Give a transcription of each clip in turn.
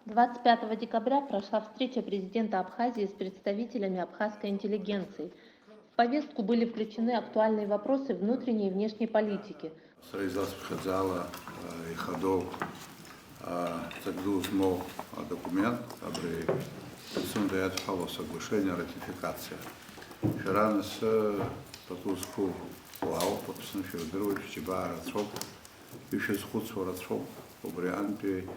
25 декабря прошла встреча президента Абхазии с представителями абхазской интеллигенции. В повестку были включены актуальные вопросы внутренней и внешней политики. Документ соглашение ратификация. Вчера с Татуску Лао подписан Федорович Чебара Цоп, еще схудство Рацоп, Обрианпи,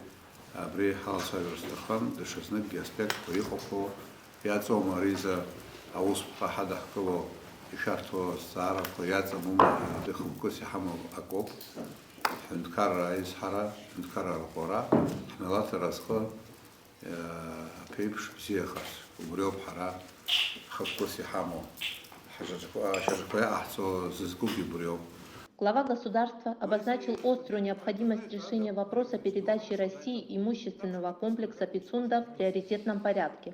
Абрихал Саверстахан, Дешеснет Гестек, Поехал, Яцо Мариза, Аус Пахадахкало, и Шартво Сара, Яца Мума, Дехумкоси Хамов Акоп, Хенткара из Хара, Хенткара Хора, Мелата Расхо, Пейпш Зехас, Убрёб Хара, Хакоси Хамо, Шажакоя Ахцо Зискуби Брёб. Глава государства обозначил острую необходимость решения вопроса передачи России имущественного комплекса Пицунда в приоритетном порядке.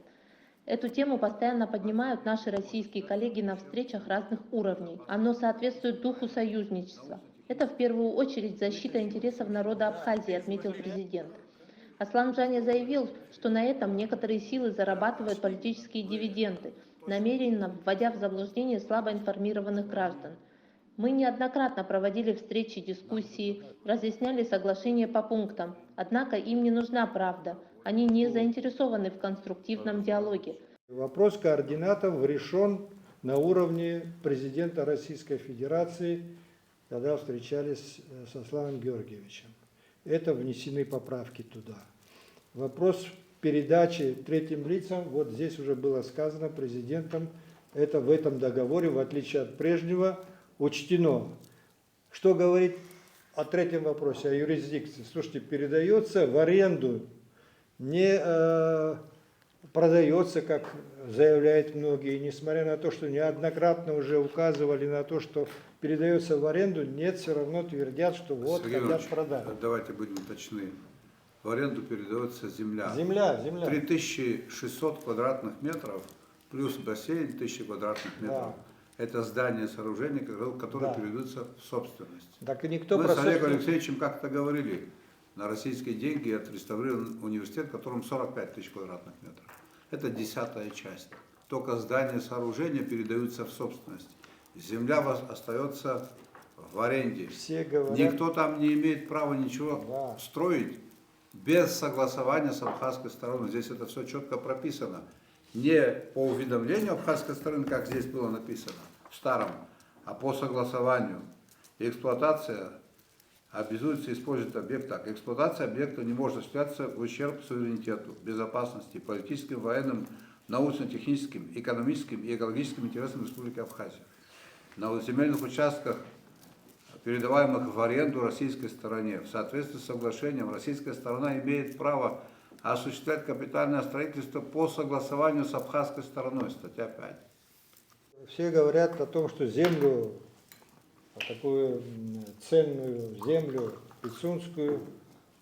Эту тему постоянно поднимают наши российские коллеги на встречах разных уровней. Оно соответствует духу союзничества. Это в первую очередь защита интересов народа Абхазии, отметил президент. Аслан Джани заявил, что на этом некоторые силы зарабатывают политические дивиденды, намеренно вводя в заблуждение слабо информированных граждан. Мы неоднократно проводили встречи, дискуссии, разъясняли соглашения по пунктам, однако им не нужна правда, они не заинтересованы в конструктивном диалоге. Вопрос координатов решен на уровне президента Российской Федерации, когда встречались с Асланом Георгиевичем. Это внесены поправки туда. Вопрос передачи третьим лицам, вот здесь уже было сказано президентом, это в этом договоре, в отличие от прежнего, учтено. Что говорит о третьем вопросе, о юрисдикции? Слушайте, передается в аренду, не продается, как заявляют многие, несмотря на то, что неоднократно уже указывали на то, что передается в аренду, нет, все равно твердят, что вот хотят продать. Давайте будем точны. В аренду передается земля. Земля. 3600 квадратных метров плюс бассейн 1000 квадратных метров. Да. Это здание, сооружение, которое передается в собственность. Так и никто Мы с Олегом Алексеевичем как-то говорили, на российские деньги отреставрирован университет, в котором 45 тысяч квадратных метров. Это 10-я часть. Только здание, сооружения передаются в собственность. Земля остается в аренде. Все говорят, никто там не имеет права ничего строить без согласования с абхазской стороной. Здесь это все четко прописано. Не по уведомлению абхазской стороны, как здесь было написано, в старом, а по согласованию. И эксплуатация обязуется использовать объект так. Эксплуатация объекта не может осуществляться в ущерб суверенитету, безопасности, политическим, военным, научно-техническим, экономическим и экологическим интересам Республики Абхазия. На земельных участках, передаваемых в аренду российской стороне, в соответствии с соглашением, российская сторона имеет право осуществлять капитальное строительство по согласованию с абхазской стороной, статья 5. Все говорят о том, что землю, такую ценную землю пицунскую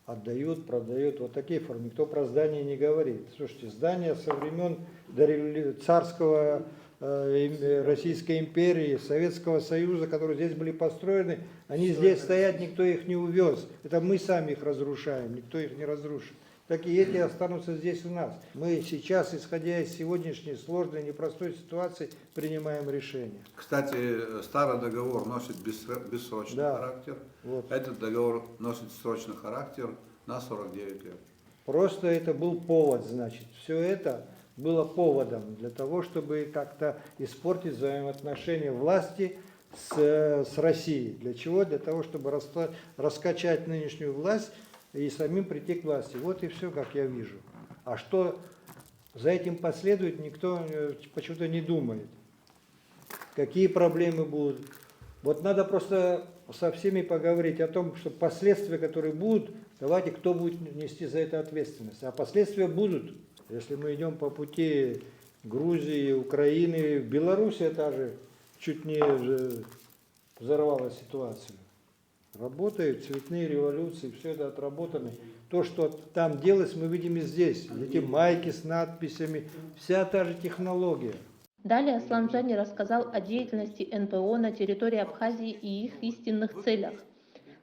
отдают, продают. Вот такие формы. Никто про здание не говорит. Слушайте, здания со времен царского Российской империи, Советского Союза, которые здесь были построены, они здесь стоят, никто их не увез. Это мы сами их разрушаем, никто их не разрушит. Так и эти останутся здесь у нас. Мы сейчас, исходя из сегодняшней сложной, непростой ситуации, принимаем решение. Кстати, старый договор носит бессрочный характер. Вот. Этот договор носит срочный характер на 49 лет. Просто это был повод, значит. Все это было поводом для того, чтобы как-то испортить взаимоотношения власти с Россией. Для чего? Для того, чтобы раскачать нынешнюю власть и самим прийти к власти. Вот и все, как я вижу. А что за этим последует, никто почему-то не думает. Какие проблемы будут. Вот надо просто со всеми поговорить о том, что последствия, которые будут, давайте, кто будет нести за это ответственность. А последствия будут. Если мы идем по пути Грузии, Украины, Белоруссия даже чуть не взорвала ситуацию. Работают цветные революции, все это отработано. То, что там делалось, мы видим и здесь. Эти майки с надписями, вся та же технология. Далее Аслан Джани рассказал о деятельности НПО на территории Абхазии и их истинных целях.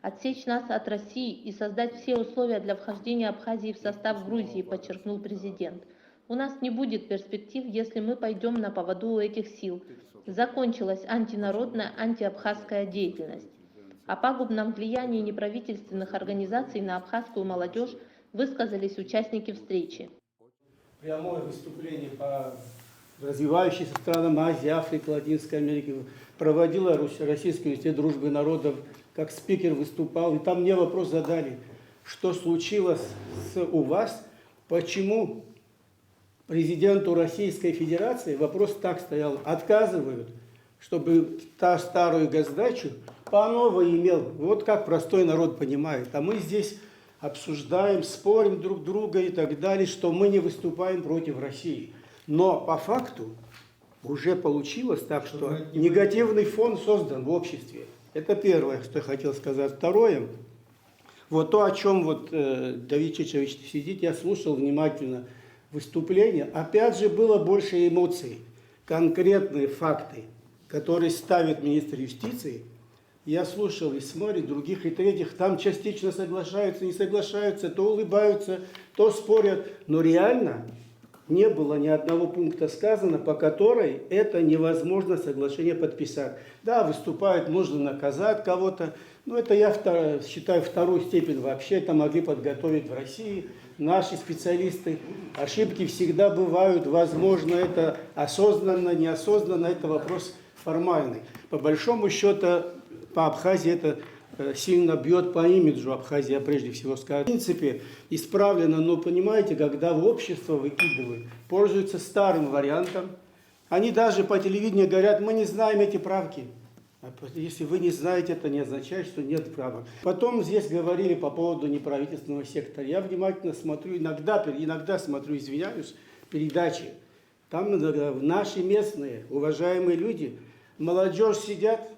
отсечь нас от России и создать все условия для вхождения Абхазии в состав Грузии, подчеркнул президент. У нас не будет перспектив, если мы пойдем на поводу у этих сил. Закончилась антинародная, антиабхазская деятельность. О пагубном влиянии неправительственных организаций на абхазскую молодежь высказались участники встречи. Прямое выступление по развивающимся странам Азии, Африки, Латинской Америки проводила Российский университет дружбы народов, как спикер выступал, и там мне вопрос задали, что случилось у вас, почему президенту Российской Федерации вопрос так стоял, отказывают, чтобы старую госдачу по новой имел, вот как простой народ понимает, а мы здесь обсуждаем, спорим друг друга и так далее, что мы не выступаем против России. Но по факту уже получилось так, что негативный фон создан в обществе. Это первое, что я хотел сказать. Второе, вот то, о чем вот Давид Чечевич сидит, я слушал внимательно выступление. Опять же, было больше эмоций, конкретные факты, которые ставит министр юстиции. Я слушал и смотрю, других, и третьих, там частично соглашаются, не соглашаются, то улыбаются, то спорят. Но реально не было ни одного пункта сказано, по которой это невозможно соглашение подписать. Да, выступают, нужно наказать кого-то, но это я считаю вторую степень вообще, это могли подготовить в России наши специалисты. Ошибки всегда бывают, возможно, это осознанно, неосознанно, это вопрос формальный. По большому счету, по Абхазии это сильно бьет по имиджу Абхазии, я прежде всего скажу. В принципе, исправлено, но понимаете, когда в общество выкидывают, пользуются старым вариантом, они даже по телевидению говорят, мы не знаем эти правки. Если вы не знаете, это не означает, что нет правок. Потом здесь говорили по поводу неправительственного сектора. Я внимательно смотрю, иногда смотрю, извиняюсь, передачи. Там наши местные, уважаемые люди, молодежь сидят,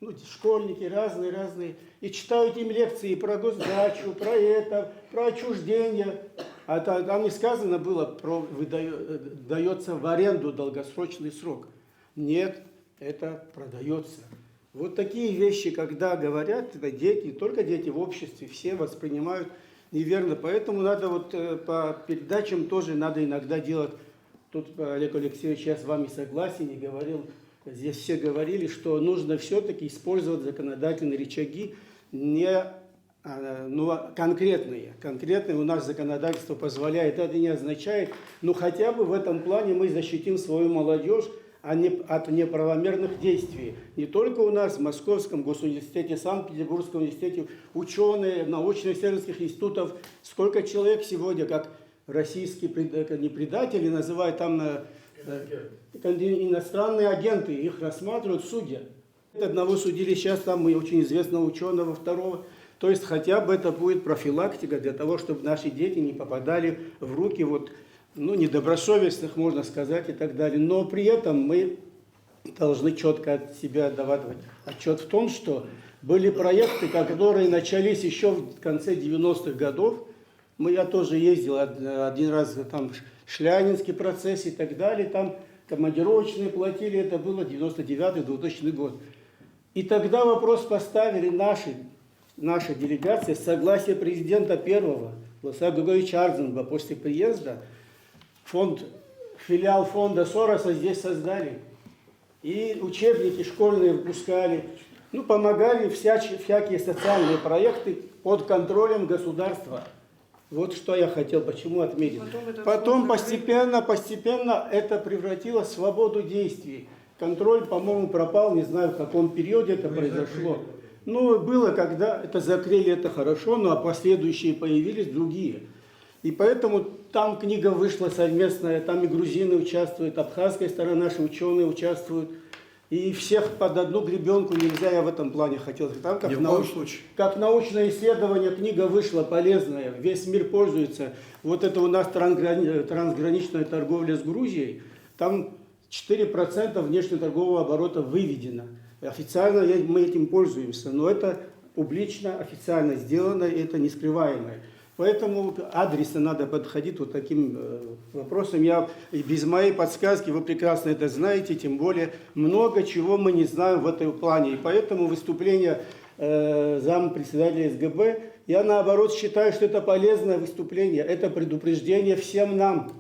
ну, школьники разные, и читают им лекции про госдачу, про это, про отчуждение. А там не сказано было, дается в аренду долгосрочный срок. Нет, это продается. Вот такие вещи, когда говорят, это дети, не только дети в обществе, все воспринимают неверно. Поэтому надо вот по передачам тоже надо иногда делать. Тут Олег Алексеевич, я с вами согласен и говорил, здесь все говорили, что нужно все-таки использовать законодательные рычаги, конкретные. Конкретные у нас законодательство позволяет. Это не означает, но хотя бы в этом плане мы защитим свою молодежь от неправомерных действий. Не только у нас в Московском госуниверситете, Санкт-Петербургском университете, ученые, научно-исследовательских институтов. Сколько человек сегодня, как российские не предатели, называют там иностранные агенты, их рассматривают судья. Одного судили сейчас, там мы очень известного ученого, второго. То есть хотя бы это будет профилактика для того, чтобы наши дети не попадали в руки недобросовестных, можно сказать, и так далее. Но при этом мы должны четко от себя давать отчет в том, что были проекты, которые начались еще в конце 90-х годов. Я тоже ездил один раз, там Шлянинский процесс и так далее, там командировочные платили, это было 99-2000 год. И тогда вопрос поставили наша делегация с согласия президента первого, Владислава Григорьевича Ардзенба, после приезда, филиал фонда Сороса здесь создали. И учебники школьные выпускали, помогали всякие социальные проекты под контролем государства. Вот что я хотел, почему отметить. Потом постепенно это превратилось в свободу действий. Контроль, по-моему, пропал, не знаю, в каком периоде это произошло. Было, когда это закрыли, это хорошо, а последующие появились другие. И поэтому там книга вышла совместная, там и грузины участвуют, абхазская сторона, наши ученые участвуют. И всех под одну гребенку нельзя, я в этом плане хотел сказать. Там как научное исследование книга вышла полезная, весь мир пользуется. Вот это у нас трансграничная торговля с Грузией, там 4% внешнеторгового оборота выведено. Официально мы этим пользуемся, но это публично, официально сделано, и это не скрываемое. Поэтому адресно надо подходить вот таким вопросом. Без моей подсказки, вы прекрасно это знаете, тем более много чего мы не знаем в этом плане. И поэтому выступление зампредседателя СГБ. Я наоборот считаю, что это полезное выступление, это предупреждение всем нам,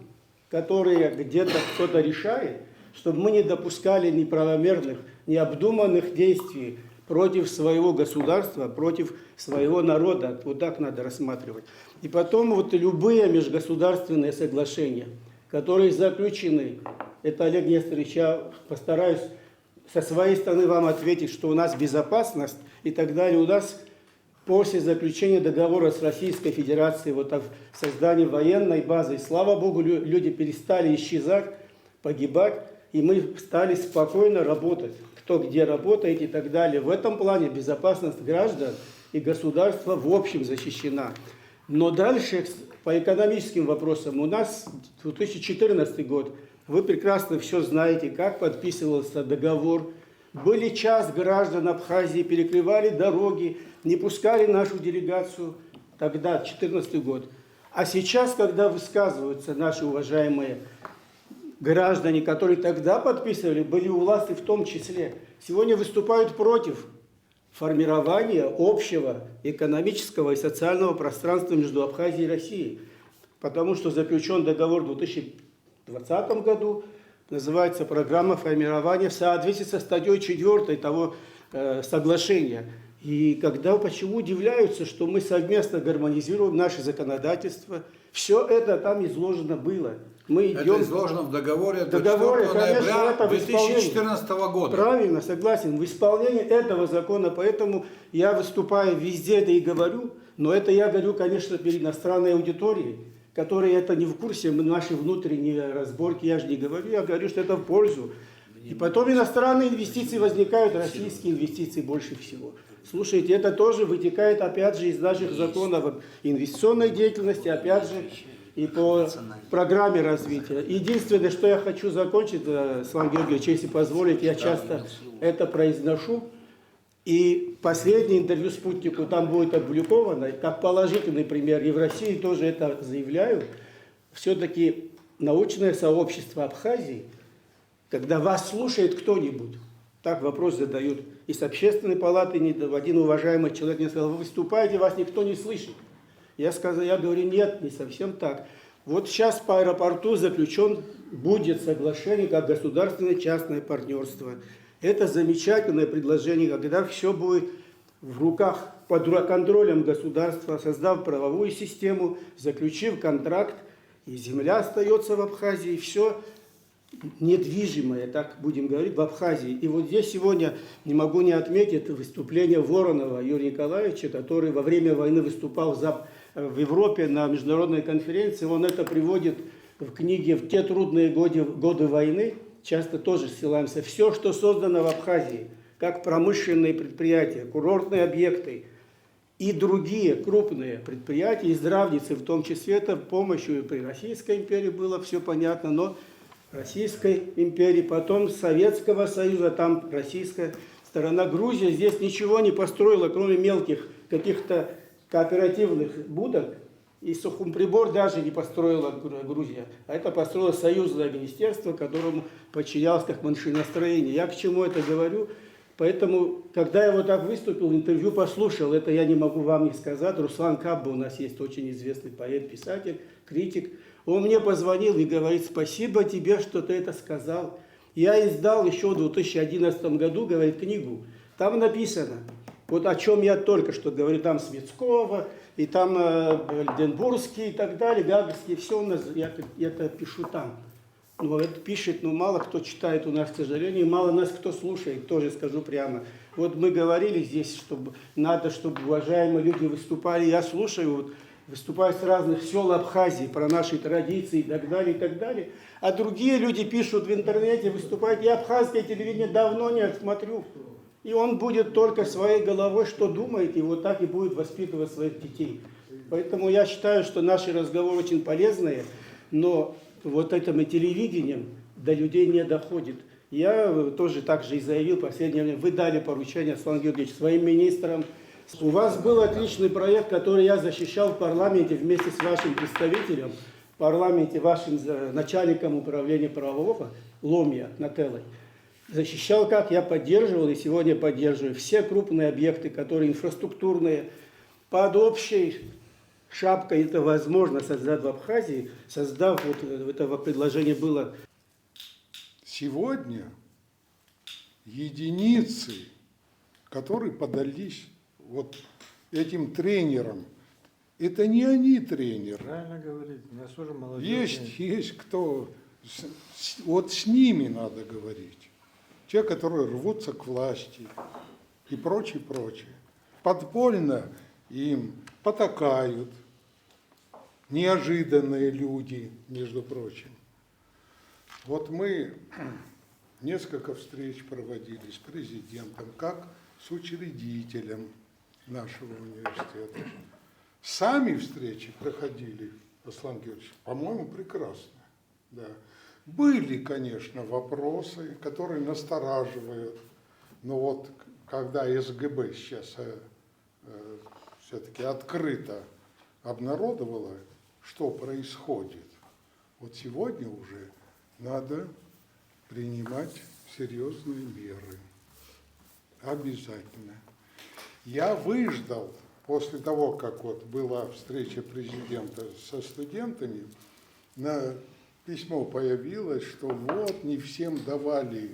которые где-то кто-то решает, чтобы мы не допускали неправомерных, необдуманных действий против своего государства, против своего народа. Вот так надо рассматривать. И потом вот любые межгосударственные соглашения, которые заключены, это, Олег Несторович, я постараюсь со своей стороны вам ответить, что у нас безопасность и так далее. У нас после заключения договора с Российской Федерацией, вот о создании военной базы, и, слава Богу, люди перестали исчезать, погибать, и мы стали спокойно работать. Кто где работает и так далее. В этом плане безопасность граждан и государства в общем защищена. Но дальше по экономическим вопросам у нас 2014 год. Вы прекрасно все знаете, как подписывался договор. Были часть граждан Абхазии, перекрывали дороги, не пускали нашу делегацию. Тогда, 2014 год. А сейчас, когда высказываются наши уважаемые граждане, которые тогда подписывали, были у власти в том числе, сегодня выступают против формирования общего экономического и социального пространства между Абхазией и Россией. Потому что заключен договор в 2020 году, называется программа формирования в соответствии со статьей 4 того соглашения. И почему удивляются, что мы совместно гармонизируем наше законодательство, все это там изложено было. Мы идем... Это изложено в договоре до 4 ноября 2014 года. Правильно, согласен. В исполнении этого закона, поэтому я выступаю везде и говорю, но это я говорю, конечно, перед иностранной аудиторией, которые это не в курсе, наши внутренние разборки, я же не говорю, я говорю, что это в пользу. И потом иностранные инвестиции возникают, российские инвестиции больше всего. Слушайте, это тоже вытекает, опять же, из наших законов об инвестиционной деятельности, опять же, и по программе развития. Единственное, что я хочу закончить, Слава Георгиевич, если позволите, я часто это произношу. И последнее интервью «Спутнику» там будет опубликовано, как положительный пример, и в России тоже это заявляю. Все-таки научное сообщество Абхазии, когда вас слушает кто-нибудь, так вопрос задают, и с общественной палаты один уважаемый человек мне сказал: вы выступаете, вас никто не слышит. Я говорю, нет, не совсем так. Вот сейчас по аэропорту заключен будет соглашение как государственное частное партнерство. Это замечательное предложение, когда все будет в руках под контролем государства, создав правовую систему, заключив контракт, и земля остается в Абхазии, все недвижимое, так будем говорить, в Абхазии. И вот здесь сегодня не могу не отметить выступление Воронова Юрия Николаевича, который во время войны выступал в Европе на международной конференции. Он это приводит в книге «В те трудные годы войны». Часто тоже ссылаемся. Все, что создано в Абхазии, как промышленные предприятия, курортные объекты и другие крупные предприятия, и здравницы в том числе, это помощью при Российской империи было все понятно, но Российской империи, потом Советского Союза, там российская сторона. Грузия здесь ничего не построила, кроме мелких каких-то кооперативных будок. И Сухумприбор даже не построила Грузия, а это построило союзное министерство, которому подчинялось как машиностроение. Я к чему это говорю? Поэтому, когда я вот так выступил, интервью послушал, это я не могу вам не сказать. Руслан Кабба у нас есть очень известный поэт, писатель, критик. Он мне позвонил и говорит: спасибо тебе, что ты это сказал. Я издал еще в 2011 году, говорит, книгу. Там написано, вот о чем я только что говорю, там Смецкого, и там Эльденбургский и так далее, Гагарский, все у нас, я это пишу там. Но это пишет, но мало кто читает у нас, к сожалению, мало нас кто слушает, тоже скажу прямо. Вот мы говорили здесь, чтобы надо, чтобы уважаемые люди выступали, я слушаю, вот, выступают с разных сел Абхазии, про наши традиции и так далее, и так далее. А другие люди пишут в интернете, выступают, я абхазское телевидение давно не смотрю. И он будет только своей головой, что думает, и вот так и будет воспитывать своих детей. Поэтому я считаю, что наши разговоры очень полезные, но вот этим телевидением до людей не доходит. Я тоже так же и заявил в последнее время, вы дали поручение, Слава Георгиевич, своим министрам. У вас был отличный проект, который я защищал в парламенте вместе с вашим представителем, в парламенте вашим начальником управления правового Ломья Нателлой. защищал как, я поддерживал и сегодня поддерживаю все крупные объекты, которые инфраструктурные, под общей шапкой это возможно создать в Абхазии, создав, вот этого предложения было. Сегодня единицы, которые подались вот этим тренерам, это не они тренеры. Правильно говорит, у нас тоже молодежь. Есть кто, вот с ними надо говорить. Те, которые рвутся к власти и прочее, прочее. Подпольно им потакают неожиданные люди, между прочим. Вот мы несколько встреч проводили с президентом, как с учредителем нашего университета. Сами встречи проходили, Аслан Георгиевич, по-моему, прекрасно. Да. Были, конечно, вопросы, которые настораживают, но вот когда СГБ сейчас все-таки открыто обнародовала, что происходит, вот сегодня уже надо принимать серьезные меры. Обязательно. Я выждал, после того, как вот была встреча президента со студентами, на письмо появилось, что вот не всем давали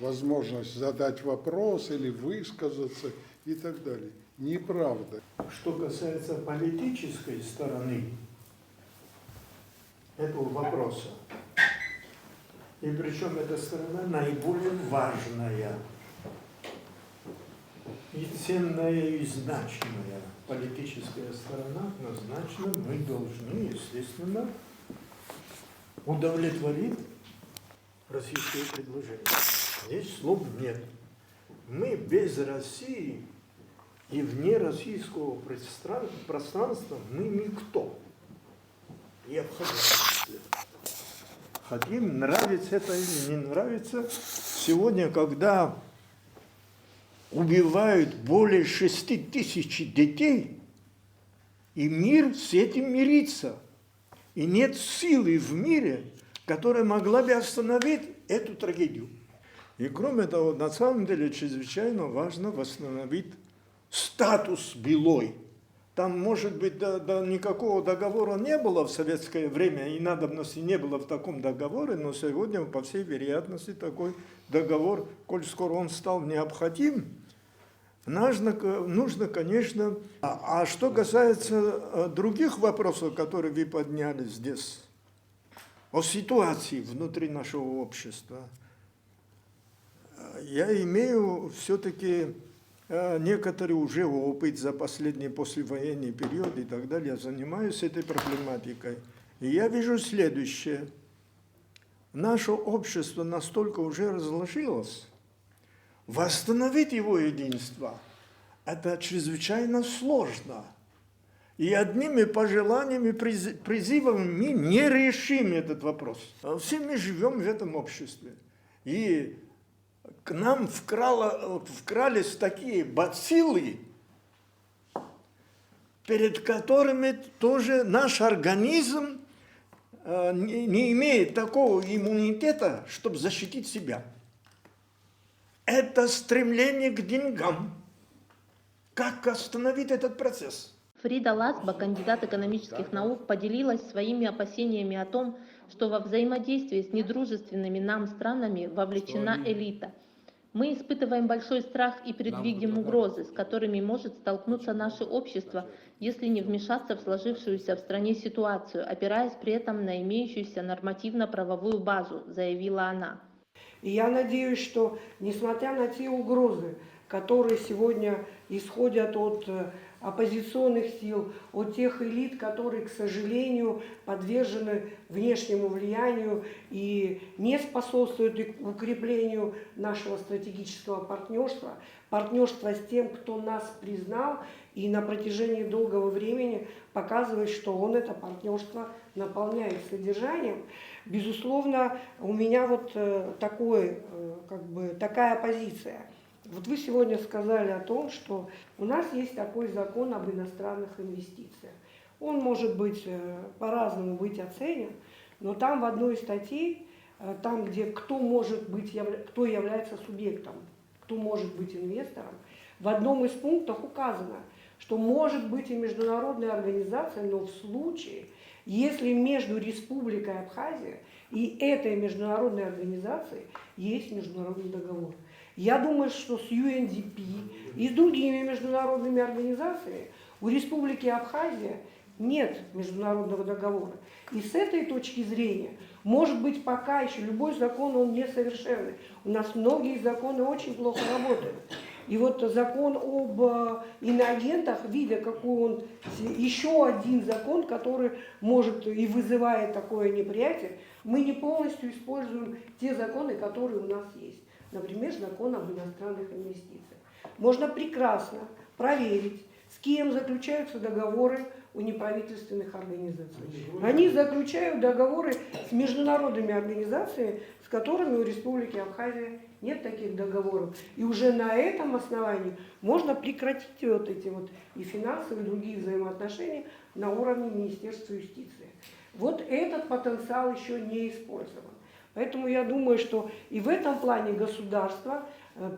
возможность задать вопрос или высказаться и так далее. Неправда. Что касается политической стороны этого вопроса, и причем эта сторона наиболее важная, и ценная, и значимая политическая сторона, однозначно мы должны, естественно, удовлетворить российское предложение. Здесь слов нет. Мы без России и вне российского пространства мы никто. И обходим. Хотим, нравится это или не нравится. Сегодня, когда убивают более 6 тысяч детей, и мир с этим мирится. И нет силы в мире, которая могла бы остановить эту трагедию. И кроме того, на самом деле чрезвычайно важно восстановить статус Белой. Там, может быть, никакого договора не было в советское время, и надобности не было в таком договоре, но сегодня, по всей вероятности, такой договор, коль скоро он стал необходим, нужно, конечно... А что касается других вопросов, которые вы подняли здесь, о ситуации внутри нашего общества, я имею все-таки некоторый уже опыт за последний послевоенный период и так далее. Я занимаюсь этой проблематикой. И я вижу следующее. Наше общество настолько уже разложилось, восстановить его единство – это чрезвычайно сложно. И одними пожеланиями, призывами мы не решим этот вопрос. Все мы живем в этом обществе. И к нам вкрались такие бациллы, перед которыми тоже наш организм не имеет такого иммунитета, чтобы защитить себя. Это стремление к деньгам. Как остановить этот процесс? Фрида Ласба, кандидат экономических наук, поделилась своими опасениями о том, что во взаимодействии с недружественными нам странами вовлечена элита. Мы испытываем большой страх и предвидим угрозы, с которыми может столкнуться наше общество, если не вмешаться в сложившуюся в стране ситуацию, опираясь при этом на имеющуюся нормативно-правовую базу, заявила она. И я надеюсь, что, несмотря на те угрозы, которые сегодня исходят от оппозиционных сил, от тех элит, которые, к сожалению, подвержены внешнему влиянию и не способствуют укреплению нашего стратегического партнерства, партнерства с тем, кто нас признал и на протяжении долгого времени показывает, что он это партнерство наполняет содержанием. Безусловно, у меня вот такая позиция. Вот вы сегодня сказали о том, что у нас есть такой закон об иностранных инвестициях. Он может быть по-разному быть оценен, но там в одной из статей там, где кто может быть, кто является субъектом, кто может быть инвестором, в одном из пунктов указано, что может быть и международная организация, но в случае, если между Республикой Абхазия и этой международной организацией есть международный договор. Я думаю, что с UNDP и с другими международными организациями у Республики Абхазия нет международного договора. И с этой точки зрения, может быть, пока еще любой закон, он несовершенный. У нас многие законы очень плохо работают. И вот закон об иноагентах, видя, какой он, еще один закон, который может и вызывает такое неприятие, мы не полностью используем те законы, которые у нас есть. Например, закон об иностранных инвестициях. Можно прекрасно проверить, с кем заключаются договоры у неправительственных организаций. Они заключают договоры с международными организациями, с которыми у Республики Абхазия нет таких договоров. И уже на этом основании можно прекратить вот эти вот и финансовые, и другие взаимоотношения на уровне Министерства юстиции. Вот этот потенциал еще не использован. Поэтому я думаю, что и в этом плане государство,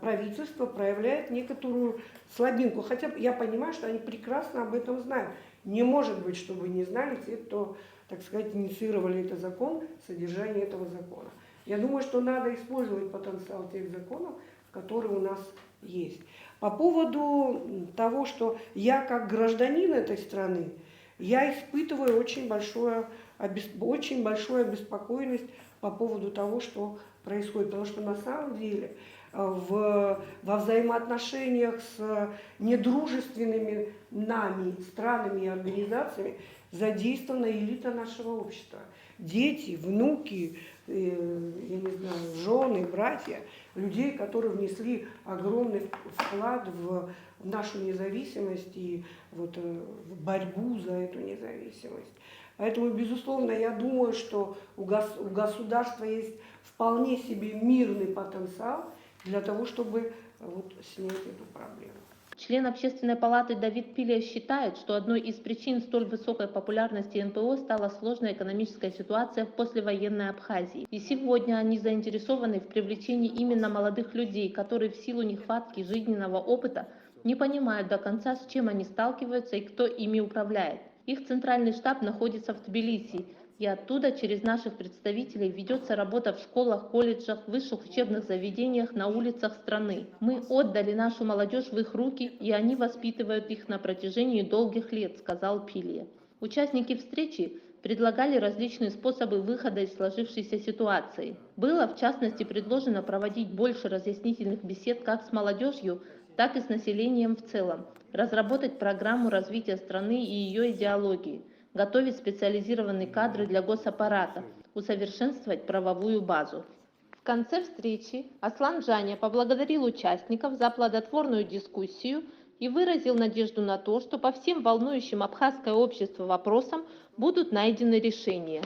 правительство проявляет некоторую слабинку. Хотя я понимаю, что они прекрасно об этом знают. Не может быть, чтобы не знали те, кто, так сказать, инициировали этот закон, содержание этого закона. Я думаю, что надо использовать потенциал тех законов, которые у нас есть. По поводу того, что я как гражданин этой страны, я испытываю очень большую обеспокоенность по поводу того, что происходит. Потому что на самом деле во взаимоотношениях с недружественными нами странами и организациями задействована элита нашего общества. Дети, внуки, я не знаю, жены, братья, людей, которые внесли огромный вклад в нашу независимость и вот в борьбу за эту независимость. Поэтому, безусловно, я думаю, что у государства есть вполне себе мирный потенциал для того, чтобы вот снять эту проблему. Член Общественной палаты Давид Пилия считает, что одной из причин столь высокой популярности НПО стала сложная экономическая ситуация в послевоенной Абхазии. И сегодня они заинтересованы в привлечении именно молодых людей, которые в силу нехватки жизненного опыта не понимают до конца, с чем они сталкиваются и кто ими управляет. Их центральный штаб находится в Тбилиси, и оттуда через наших представителей ведется работа в школах, колледжах, высших учебных заведениях, на улицах страны. Мы отдали нашу молодежь в их руки, и они воспитывают их на протяжении долгих лет, сказал Пилия. Участники встречи предлагали различные способы выхода из сложившейся ситуации. Было, в частности, предложено проводить больше разъяснительных бесед как с молодежью, так и с населением в целом, разработать программу развития страны и ее идеологии, готовить специализированные кадры для госаппарата, усовершенствовать правовую базу. В конце встречи Аслан Джаня поблагодарил участников за плодотворную дискуссию и выразил надежду на то, что по всем волнующим абхазское общество вопросам будут найдены решения.